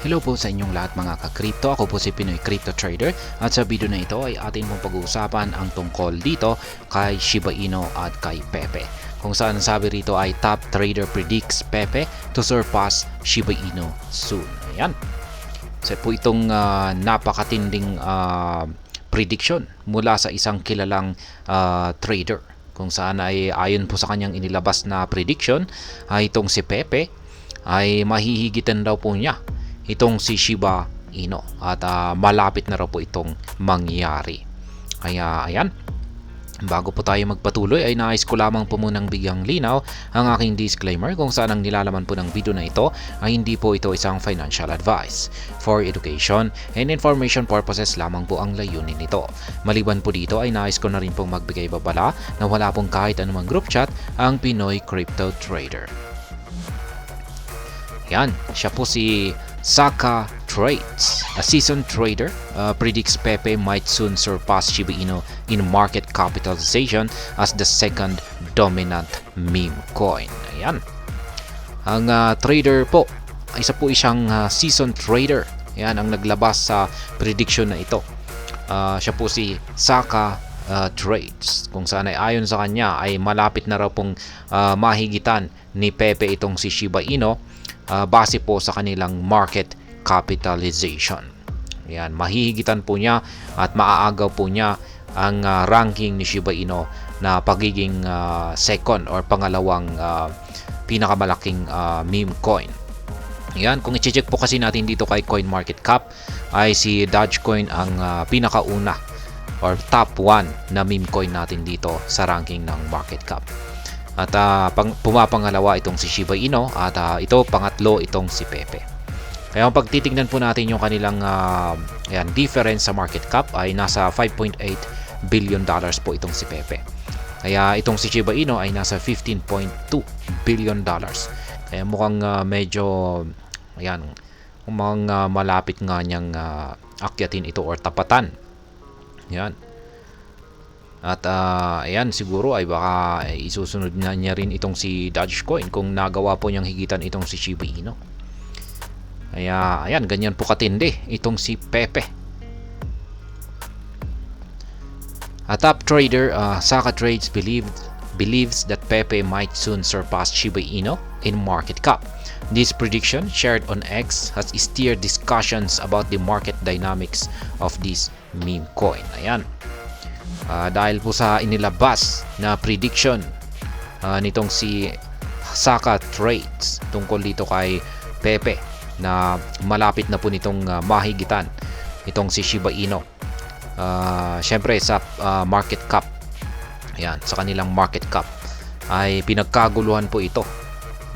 Hello po sa inyong lahat mga ka-crypto. Ako po si Pinoy Crypto Trader at sa video na ito ay atin pong pag-uusapan ang tungkol dito kay Shiba Inu at kay Pepe. Kung saan sabi rito ay top trader predicts Pepe to surpass Shiba Inu soon. Ayan. So po itong napakatinding prediction mula sa isang kilalang trader. Kung saan ay ayon po sa kanyang inilabas na prediction ay itong si Pepe ay mahihigitan daw po niya itong si Shiba Inu at malapit na raw po itong mangyari. Kaya ayan, bago po tayo magpatuloy ay nais ko lamang po munang bigyang linaw ang aking disclaimer kung saan ang nilalaman po ng video na ito ay hindi po ito isang financial advice. For education and information purposes lamang po ang layunin nito. Maliban po dito ay nais ko na rin pong magbigay babala na wala pong kahit anumang group chat ang Pinoy Crypto Trader. Yan, siya po si Saka Trades, a seasoned trader, predicts Pepe might soon surpass Shiba Inu in market capitalization as the second dominant meme coin. Ayan. Ang trader po, isa po isang seasoned trader. Ayan ang naglabas sa prediction na ito. Siya po si Saka Trades, kung saan ay ayon sa kanya ay malapit na raw pong mahigitan ni Pepe itong si Shiba Inu base po sa kanilang market capitalization. Yan, mahihigitan po niya at maaagaw po niya ang ranking ni Shiba Inu na pagiging second or pangalawang pinakamalaking meme coin. Yan, kung i-check po kasi natin dito kay CoinMarketCap ay si Dogecoin ang pinakauna or top 1 na meme coin natin dito sa ranking ng market cap. At pumapangalawa itong si Shiba Inu at ito pangatlo itong si Pepe. Kaya kung pagtitignan po natin yung kanilang difference sa market cap ay nasa $5.8 billion po itong si Pepe. Kaya itong si Shiba Inu ay nasa $15.2 billion. Kaya mukhang medyo mukhang malapit nga niyang akyatin ito or tapatan. Yan. At ayan, siguro ay baka isusunod na niya rin itong si Dogecoin kung nagawa po niyang higitan itong si Shiba Inu. Kaya ayan, ganyan po katindi itong si Pepe. A top trader, Saka Trades believes that Pepe might soon surpass Shiba Inu in market cap. This prediction shared on X has steered discussions about the market dynamics of this meme coin. Ayan. Dahil po sa inilabas na prediction nitong si Saka Trades tungkol dito kay Pepe na malapit na po nitong mahigitan itong si Shiba Inu. Syempre sa market cap, ayan, sa kanilang market cap ay pinagkaguluhan po ito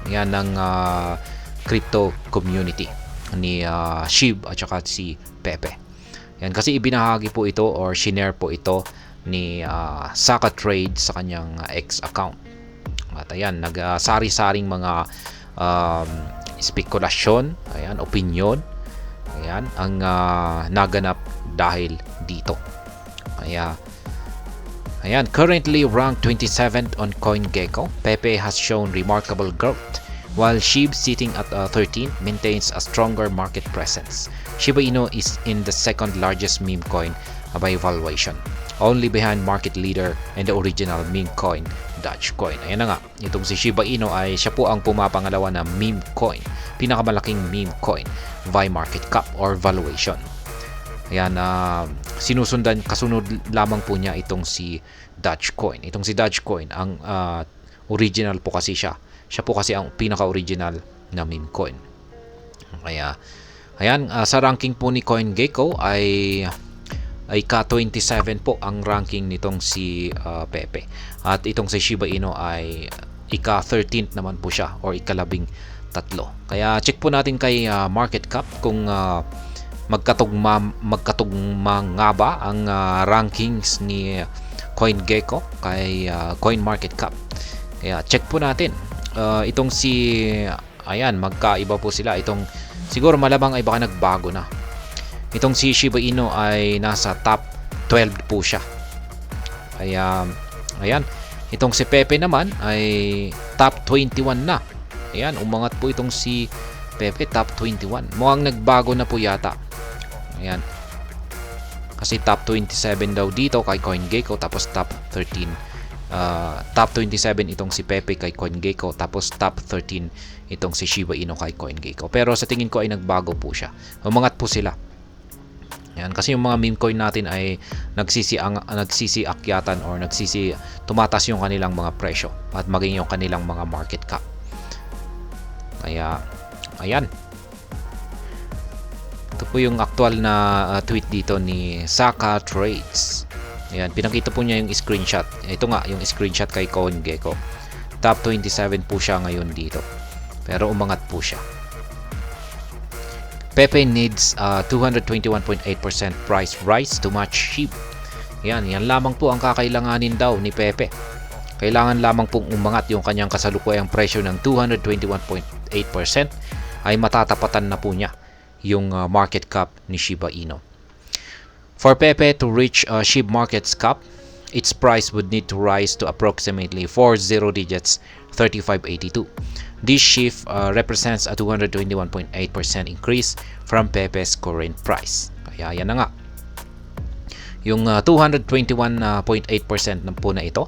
yan ng crypto community ni Shib at saka si Pepe. Yan, kasi ibinahagi po ito or shinare po ito ni Saka Trade sa kanyang X account. At ayan, nagsari-saring mga spekulasyon, ayan, opinion, ayan, ang naganap dahil dito. Kaya ayan, currently ranked 27th on CoinGecko, Pepe has shown remarkable growth, while SHIB sitting at 13th maintains a stronger market presence. Shiba Inu is in the second largest meme coin by valuation, only behind market leader and the original meme coin, Dogecoin. Ayan na nga, itong si Shiba Inu ay siya po ang pumapangalawa na meme coin, pinakamalaking meme coin by market cap or valuation. Ayan, kasunod lamang po niya itong si Dogecoin. Itong si Dogecoin, ang original po kasi siya. Siya po kasi ang pinaka-original na meme coin. Kaya, ayan, sa ranking po ni CoinGecko ay ka-27 po ang ranking nitong si Pepe. At itong si Shiba Inu ay ika-13th naman po siya or ika-13. Kaya check po natin kay market cap kung magkatugma nga ba ang rankings ni CoinGecko kay CoinMarketCap. Kaya check po natin. Itong si ayan, magkaiba po sila. Itong siguro malamang ay baka nagbago na. Itong si Shiba Inu ay nasa top 12 po siya. Kaya ayan, itong si Pepe naman ay top 21 na. Ayan, umangat po itong si Pepe top 21. Mukhang nagbago na po yata. Ayan. Kasi top 27 daw dito kay CoinGecko, tapos top 13. Top 27 itong si Pepe kay CoinGecko, tapos top 13 itong si Shiba Inu kay CoinGecko. Pero sa tingin ko ay nagbago po siya. Umangat po sila. Yan, kasi yung mga meme coin natin ay nagsisiakyatan or tumatas yung kanilang mga presyo at maging yung kanilang mga market cap. Kaya ayan. Ito po yung actual na tweet dito ni Saka Trades. Ayan, pinakita po niya yung screenshot. Ito nga yung screenshot kay CoinGecko. Top 27 po siya ngayon dito. Pero umangat po siya. Pepe needs 221.8% price rise to match SHIB. Yan lamang po ang kakailanganin daw ni Pepe. Kailangan lamang pong umangat yung kanyang kasalukuyang presyo ng 221.8% ay matatapatan na po niya yung market cap ni Shiba Inu. For Pepe to reach SHIB market cap, its price would need to rise to approximately 4 zero digits 3582. This shift represents a 221.8% increase from Pepe's current price. Kaya yan na nga. Yung 221.8% na po na ito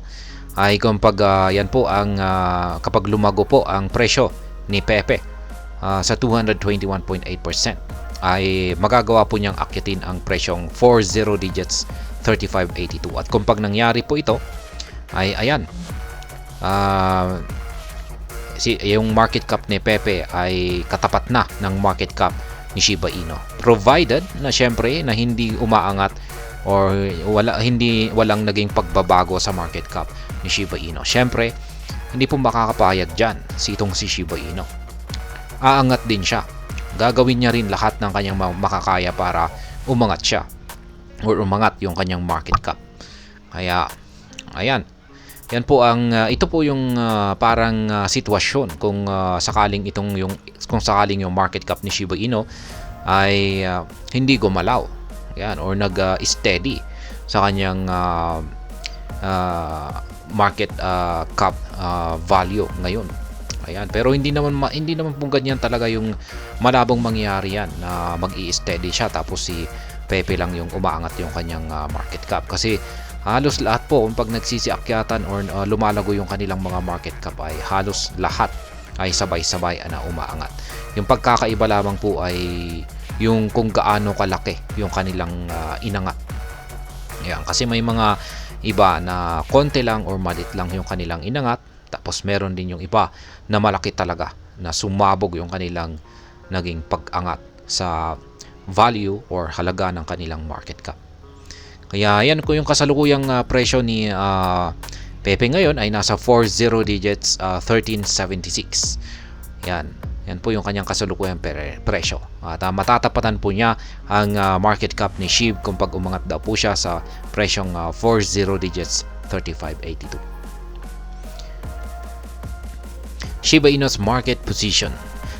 ay yan po ang kapag lumago po ang presyo ni Pepe sa 221.8% ay magagawa po niyang akyatin ang presyong 4 zero digits 3582. At kung pag nangyari po ito ay ayan, yung market cap ni Pepe ay katapat na ng market cap ni Shiba Inu, provided na syempre na hindi umaangat or walang naging pagbabago sa market cap ni Shiba Inu. Syempre hindi po makakapayag dyan si Shiba Inu. Aangat din siya, gagawin niya rin lahat ng kanyang makakaya para umangat siya or umangat yung kanyang market cap. Kaya ayan, yan po ito po yung parang sitwasyon kung sakaling yung market cap ni Shiba Inu ay hindi gumalaw. Yan, or nag-steady sa kanyang market cap value ngayon. Ayan, pero hindi naman po ganyan talaga yung malabong mangyayari yan na mag-i-steady siya tapos si Pepe lang yung umaangat yung kanyang market cap, kasi halos lahat po kung pag nagsisiakyatan or lumalago yung kanilang mga market cap ay halos lahat ay sabay-sabay na umaangat. Yung pagkakaiba lamang po ay yung kung gaano kalaki yung kanilang inangat. Yan, kasi may mga iba na konti lang or malit lang yung kanilang inangat, tapos meron din yung iba na malaki talaga na sumabog yung kanilang naging pag-angat sa value or halaga ng kanilang market cap. Kaya yan ko yung kasalukuyang presyo ni Pepe ngayon ay nasa 4 zero digits 1376. Yan po yung kanyang kasalukuyang presyo. At matatapatan po niya ang market cap ni SHIB kung pag umangat daw po siya sa presyong 4 zero digits 3582. Shiba Inu's market position.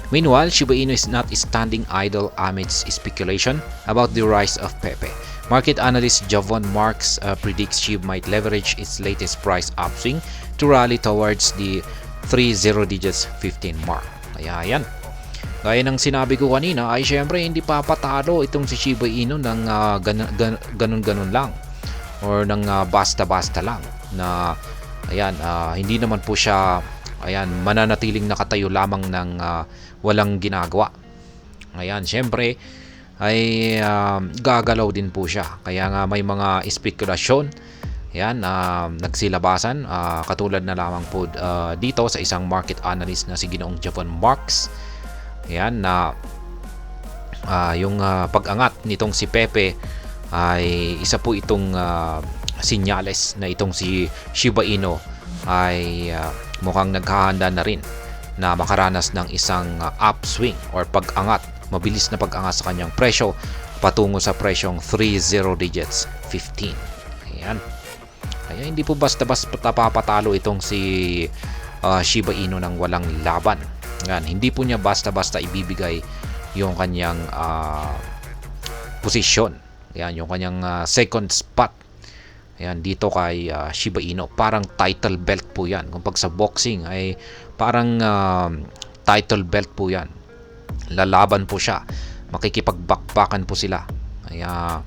Meanwhile, Shiba Inu is not standing idle amidst speculation about the rise of Pepe. Market analyst Javon Marks predicts SHIB might leverage its latest price upswing to rally towards the 3 zero digits 15 mark. Kaya yan. Gaya ng sinabi ko kanina ay syempre hindi papatalo itong si Shiba Inu ng ganun-ganun lang or ng basta-basta lang na ayan, hindi naman po siya mananatiling nakatayo lamang ng walang ginagawa. Ayan, syempre ay gagalaw din po siya. Kaya nga may mga spekulasyon nagsilabasan, katulad na lamang po dito sa isang market analyst na si Ginoong Javon Marks. Ayan, na yung pag-angat nitong si Pepe ay isa po itong sinyales na itong si Shiba Inu ay mukhang naghahanda na rin na makaranas ng isang upswing or pag-angat, mabilis na pag-angat sa kanyang presyo patungo sa presyong 3 zero digits 15. Ayan. Kaya hindi po basta-basta papatalo itong si Shiba Inu ng walang laban. Ayan, hindi po niya basta-basta ibibigay yung kanyang posisyon. Ayan, yung kanyang second spot. Ayan, dito kay Shiba Inu, parang title belt po yan. Kung pag sa boxing ay parang title belt po yan. lalaban po siya, makikipagbakbakan po sila. Kaya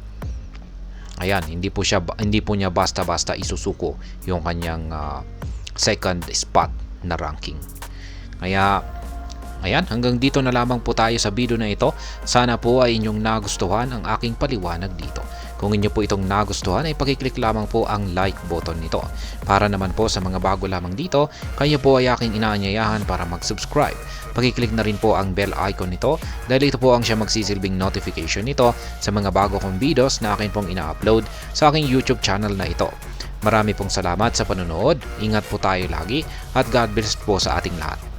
ayan, hindi po niya basta-basta isusuko yung kanyang second spot na ranking. Kaya ayan, hanggang dito na lamang po tayo sa video na ito. Sana po ay inyong nagustuhan ang aking paliwanag dito. Kung inyo po itong nagustuhan ay pakiclick lamang po ang like button nito. Para naman po sa mga bago lamang dito, kayo po ay aking inaanyayahan para mag-subscribe. Pakiclick na rin po ang bell icon nito dahil ito po ang siya magsisilbing notification nito sa mga bago kong videos na akin pong ina-upload sa aking YouTube channel na ito. Marami pong salamat sa panonood, ingat po tayo lagi at God bless po sa ating lahat.